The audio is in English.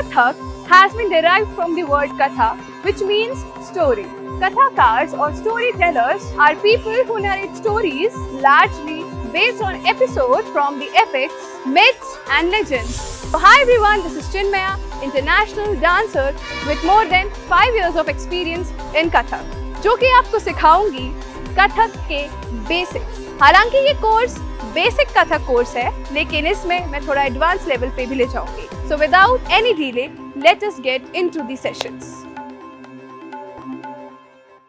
Kathak has been derived from the word Katha, which means story. Kathakars or storytellers are people who narrate stories largely based on episodes from the epics, myths and legends. So hi everyone, this is Chinmaya, international dancer with more than 5 years of experience in Kathak, जो कि आपको सिखाऊंगी कथक के basics. हालांकि ये course basic Kathak course है, लेकिन इसमें मैं थोड़ा एडवांस लेवल पे भी ले जाऊंगी। So without any delay, let us get into the sessions.